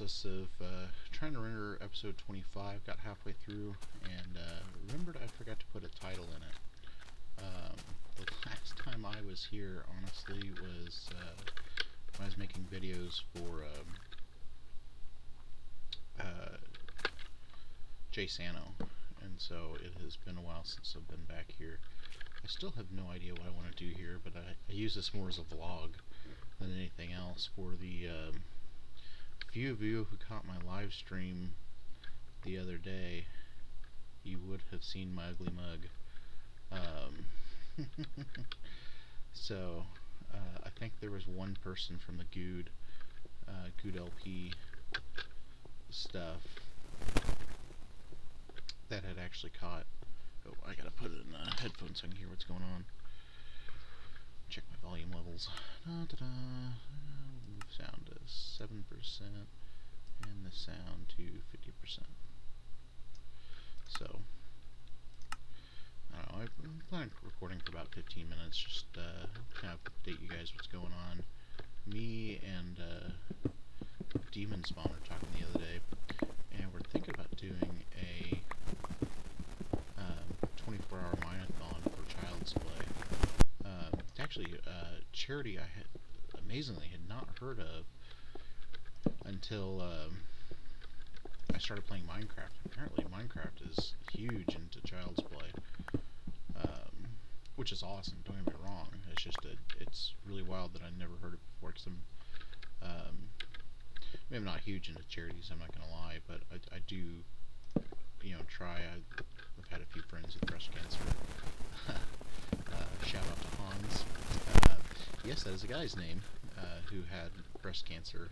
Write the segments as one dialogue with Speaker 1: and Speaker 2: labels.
Speaker 1: process of trying to render episode 25, got halfway through, and remembered I forgot to put a title in it. The last time I was here, honestly, was when I was making videos for Jay Sano, and so it has been a while since I've been back here. I still have no idea what I want to do here, but I use this more as a vlog than anything else. For the few of you who caught my live stream the other day, you would have seen my ugly mug. So I think there was one person from the Good LP stuff that had actually caught. Oh, I gotta put it in the headphones so I can hear what's going on. Check my volume levels. Move sound to 7% and the sound to 50%. So I don't know, I've been planning on recording for about 15 minutes, just kind of update you guys what's going on. Me and Demon Spawn were talking the other day, and we're thinking about doing a 24-hour mine-a-thon for Child's Play. It's actually a charity I had amazingly had not heard of until I started playing Minecraft. Apparently Minecraft is huge into Child's Play, which is awesome, don't get me wrong. It's just it's really wild that I never heard it before, because maybe I'm not huge into charities, I'm not going to lie, but I do, try. I've had a few friends with breast cancer. Shout out to Hans. Yes, that is a guy's name who had breast cancer.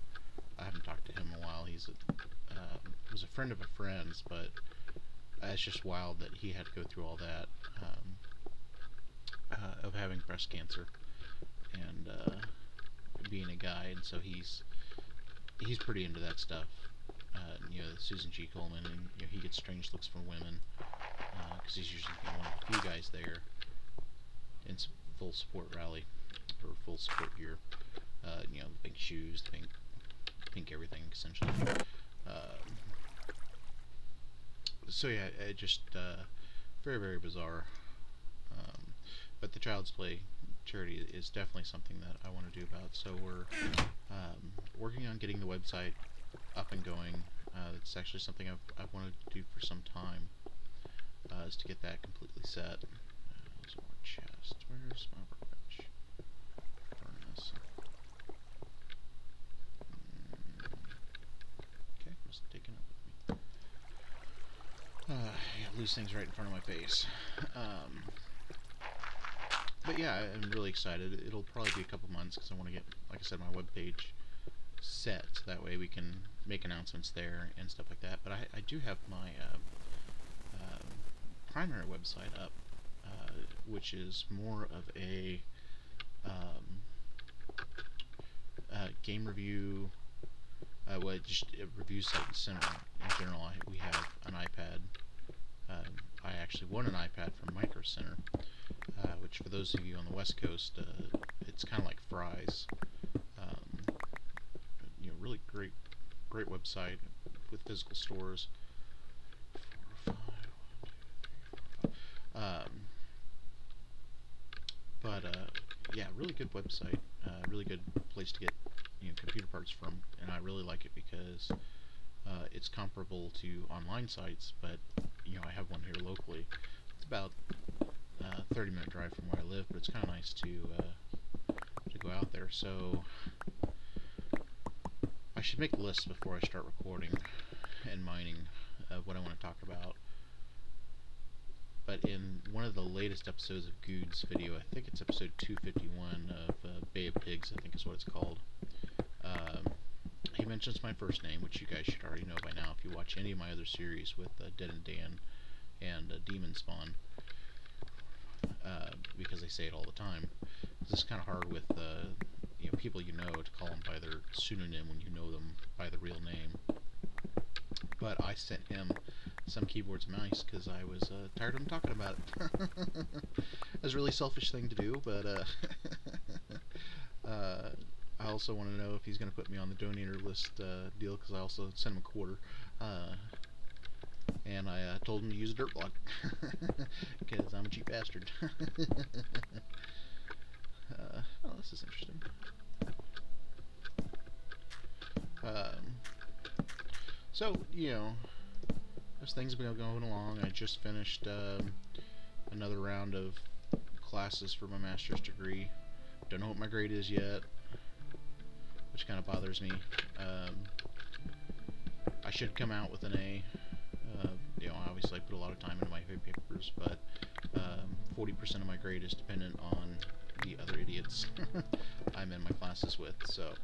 Speaker 1: I haven't talked to him in a while. He's was a friend of a friend's, but it's just wild that he had to go through all that of having breast cancer and being a guy, and so he's pretty into that stuff. Susan G. Coleman, and he gets strange looks from women because he's usually one of the few guys there in full support rally or full support gear. The pink shoes, the pink everything, essentially. So yeah, it just very, very bizarre. But the Child's Play charity is definitely something that I want to do about. So we're working on getting the website up and going. It's actually something I've wanted to do for some time, is to get that completely set. There's more chest. Where's my workbench? Furnace. Okay, must have taken up with me. Yeah, lose things right in front of my face. But yeah, I'm really excited. It'll probably be a couple months because I want to get, like I said, my webpage set, so that way we can make announcements there and stuff like that. But I do have my primary website up, which is more of a game review, just a review site in general. We have an iPad. I actually won an iPad from Micro Center, which for those of you on the West Coast, it's kind of like Fry's. Really great website with physical stores. 4, 5, 1, 2, 3, 4, 5. Yeah, really good website. Really good place to get computer parts from, and I really like it because it's comparable to online sites, but I have one here locally. It's about a 30-minute drive from where I live, but it's kind of nice to go out there. So I should make lists before I start recording and mining what I want to talk about. But in one of the latest episodes of Good's video, I think it's episode 251 of Bay of Pigs, I think is what it's called, he mentions my first name, which you guys should already know by now if you watch any of my other series with Dead and Dan and Demon Spawn, because they say it all the time. This is kind of hard with people to call them by their pseudonym when you know them by the real name. But I sent him some keyboards and mice because I was tired of him talking about it. It was a really selfish thing to do, but I also want to know if he's going to put me on the donator list deal, because I also sent him a quarter. And I told him to use a dirt block, because I'm a cheap bastard. Oh, this is interesting. So, you know, as things have been going along, I just finished another round of classes for my master's degree. Don't know what my grade is yet, which kind of bothers me. I should come out with an A. You know, obviously I put a lot of time into my papers, but 40% of my grade is dependent on the other idiots I'm in my classes with. So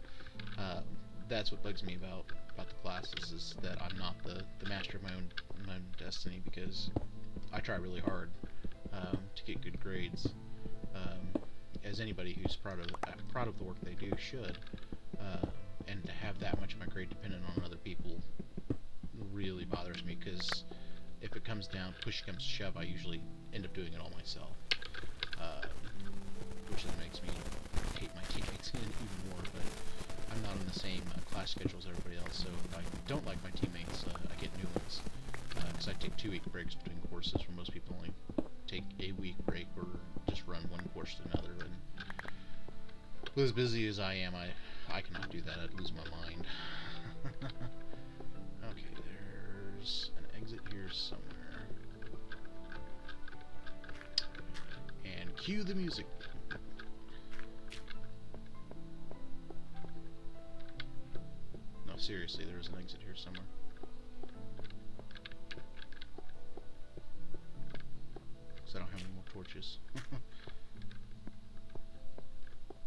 Speaker 1: that's what bugs me about the classes, is that I'm not the master of my own destiny, because I try really hard to get good grades, as anybody who's proud of the work they do should, and to have that much of my grade dependent on other people really bothers me, because if it comes down, push comes to shove, I usually end up doing it all myself, which then makes me hate my teammates even more. But I'm not on the same class schedule as everybody else, so if I don't like my teammates, I get new ones, because I take 2-week breaks between courses, where most people only take a week break or just run one course to another. And with as busy as I am, I cannot do that. I'd lose my mind. Okay, there's an exit here somewhere. And cue the music. No, seriously, there's an exit here somewhere. Because I don't have any more torches. I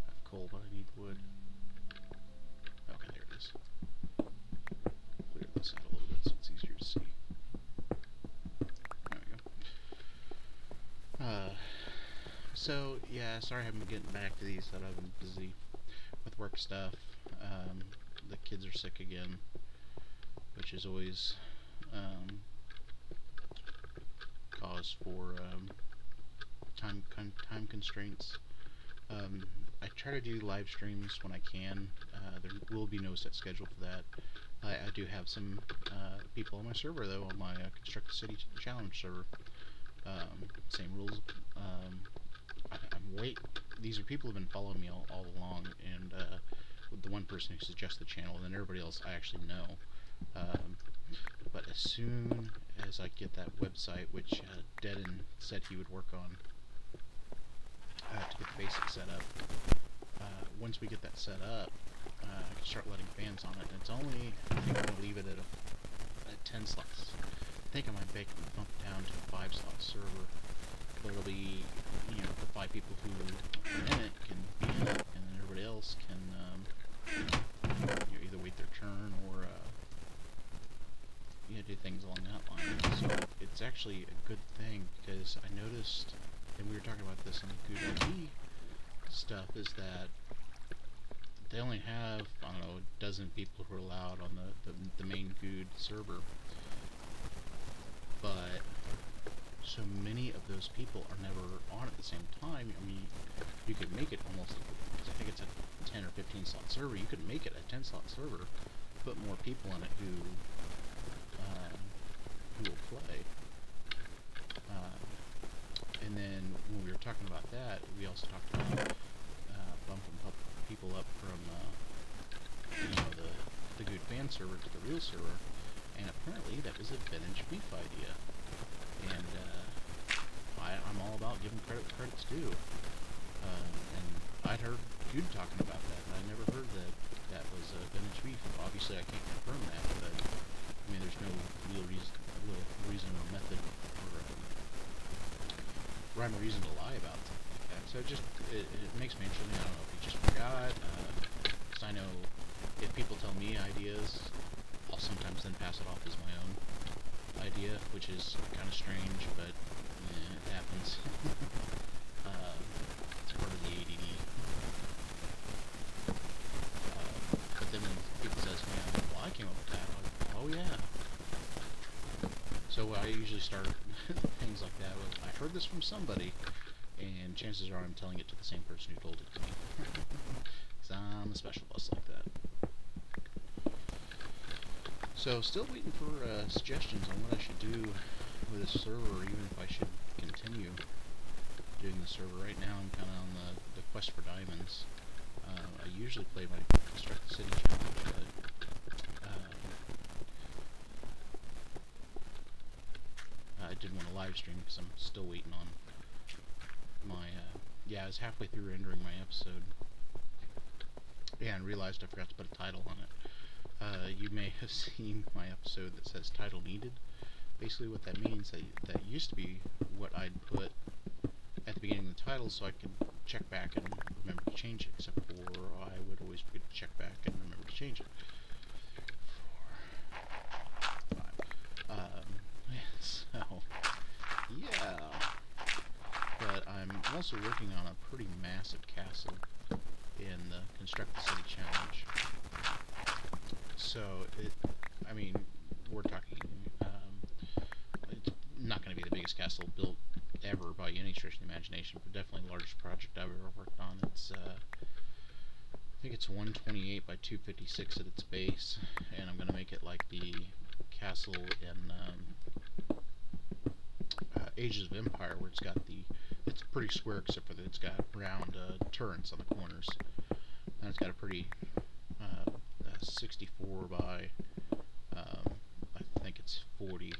Speaker 1: have coal, but I need wood. Okay, there it is. Clear this out a little bit so it's easier to see. There we go. So, yeah, sorry I haven't been getting back to these, that I've been busy with work stuff. The kids are sick again, which is always cause for time constraints. I try to do live streams when I can. There will be no set schedule for that. I do have some people on my server, though, on my Construct a City Challenge server. Same rules. These are people who have been following me all along, and with the one person who suggests the channel, and then everybody else I actually know. But as soon as I get that website, which Deaden said he would work on to get the basics set up, once we get that set up, I can start letting fans on it. And it's only, I think I'm going to leave it at 10 slots. I think I might bump it down to a 5-slot server. But it'll be, you know, the 5 people who are in it can be in it, and then everybody else can you know, either wait their turn or you know, do things along that line. So it's actually a good thing, because I noticed, and we were talking about this in the Good LP stuff, is that they only have, I don't know, a dozen people who are allowed on the main Good server, but so many of those people are never on at the same time. I mean, you could make it almost, because I think it's a 10 or 15 slot server, you could make it a 10 slot server, put more people in it who will play. And then when we were talking about that, we also talked about bumping people up from you know, the Good fan server to the real server, and apparently that was a vintage beef idea. And I'm all about giving credit where credit's due. And I'd heard Good talking about that, but I never heard that that was a vintage beef. Obviously, I can't confirm that, but I mean, there's no real reason or method or rhyme or reason to lie about something like that. So it makes me interested. I don't know if he just forgot. Because I know if people tell me ideas, I'll sometimes then pass it off as my own idea, which is kind of strange, but it happens. It's part of the ADD. But then when people says, "Man, well, I came up with that," I'm like, "Oh yeah." So I usually start things like that with, "I heard this from somebody," and chances are I'm telling it to the same person who told it to me. because I'm a specialist like that. So, still waiting for suggestions on what I should do with this server, even if I should continue doing the server. Right now I'm kind of on the quest for diamonds. I usually play my Construct the City challenge, but I didn't want to live stream because I'm still waiting on my, yeah, I was halfway through rendering my episode, and realized I forgot to put a title on it. You may have seen my episode that says title needed. Basically what that means, that used to be what I'd put at the beginning of the title so I could check back and remember to change it, except for I would always forget to check back and remember to change it. 4, 5. So, yeah. But I'm also working on a pretty massive castle in the Construct the City challenge. So, I mean, we're talking, it's not going to be the biggest castle built ever by any stretch of the imagination, but definitely the largest project I've ever worked on. It's, I think it's 128 by 256 at its base, and I'm going to make it like the castle in Ages of Empire, where it's pretty square except for that it's got round turrets on the corners, and it's got a pretty 64 by I think it's 40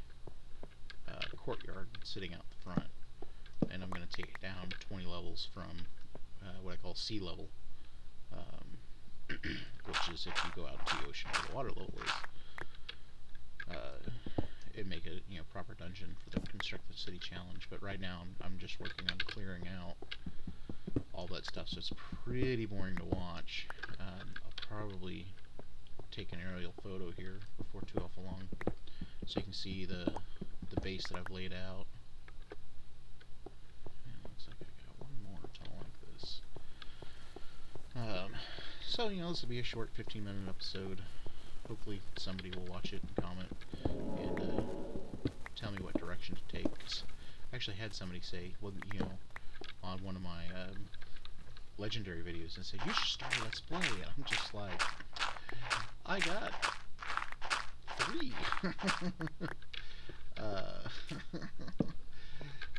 Speaker 1: courtyard sitting out the front, and I'm going to take it down 20 levels from what I call sea level, which is if you go out into the ocean where the water level is. It'd make a proper dungeon for the Construct the City challenge, but right now I'm just working on clearing out all that stuff, so it's pretty boring to watch. I'll probably take an aerial photo here before too awful long, so you can see the base that I've laid out. Yeah, looks like I got one more tunnel like this. So this will be a short 15-minute episode. Hopefully somebody will watch it and comment and tell me what direction to take. 'Cause I actually had somebody say, well, on one of my legendary videos, and say, you should start a Let's Play. And I'm just like, I got 3.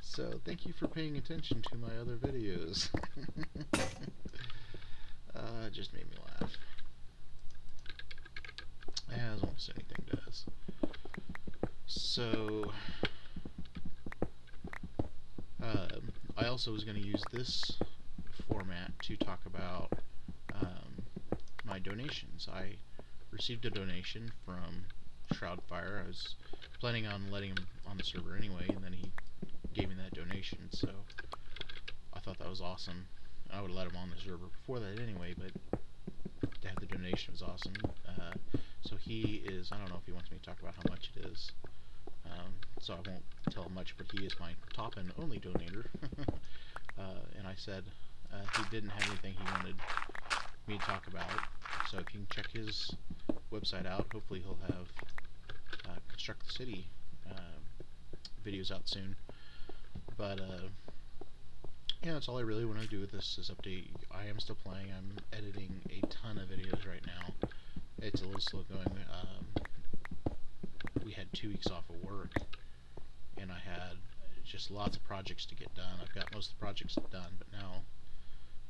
Speaker 1: So thank you for paying attention to my other videos. It just made me laugh, as almost anything does. So I also was going to use this format to talk about my donations. I received a donation from Shroudfire. I was planning on letting him on the server anyway, and then he gave me that donation, so I thought that was awesome. I would have let him on the server before that anyway, but to have the donation was awesome. So he is, I don't know if he wants me to talk about how much it is, so I won't tell him much, but he is my top and only donator. And I said he didn't have anything he wanted me to talk about, so if you can check his website out, hopefully he'll have Construct the City videos out soon. But yeah, that's all I really want to do with this, is update. I am still playing. I'm editing a ton of videos right now. It's a little slow going. We had 2 weeks off of work, and I had just lots of projects to get done. I've got most of the projects done, but now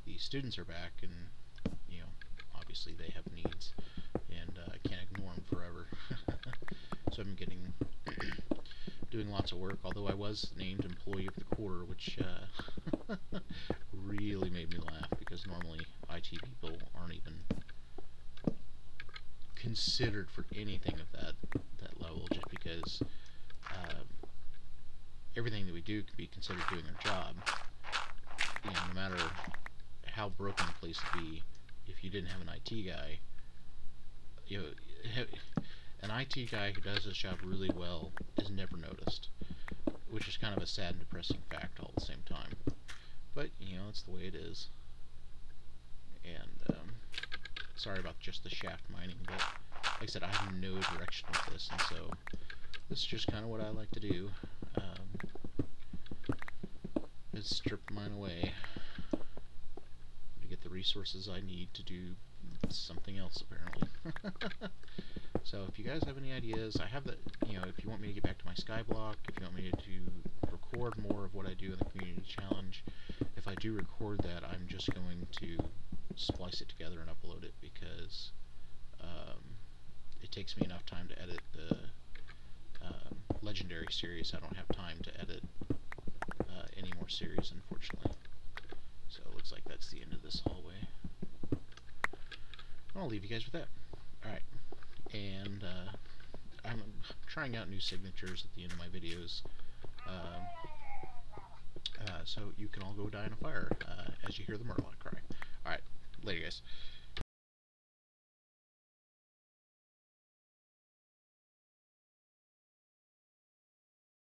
Speaker 1: the students are back, and obviously they have needs, and I can't ignore them forever. So I'm doing lots of work, although I was named Employee of the Quarter, which really made me laugh, because normally IT people aren't even considered for anything of that level, just because everything that we do can be considered doing our job. No matter how broken the place would be, if you didn't have an IT guy, an IT guy who does his job really well is never noticed, which is kind of a sad and depressing fact all at the same time. But, it's the way it is. And, sorry about just the shaft mining, but like I said, I have no direction with this, and so this is just kind of what I like to do. Is strip mine away to get the resources I need to do something else, apparently. So if you guys have any ideas, I have the, if you want me to get back to my skyblock, if you want me to record more of what I do in the community challenge, if I do record that, I'm just going to splice it together and upload it, because it takes me enough time to edit the Legendary series. I don't have time to edit any more series, unfortunately. So it looks like that's the end of this hallway. I'll leave you guys with that. Alright, and I'm trying out new signatures at the end of my videos, so you can all go die in a fire as you hear the Murloc cry. Alright, later guys.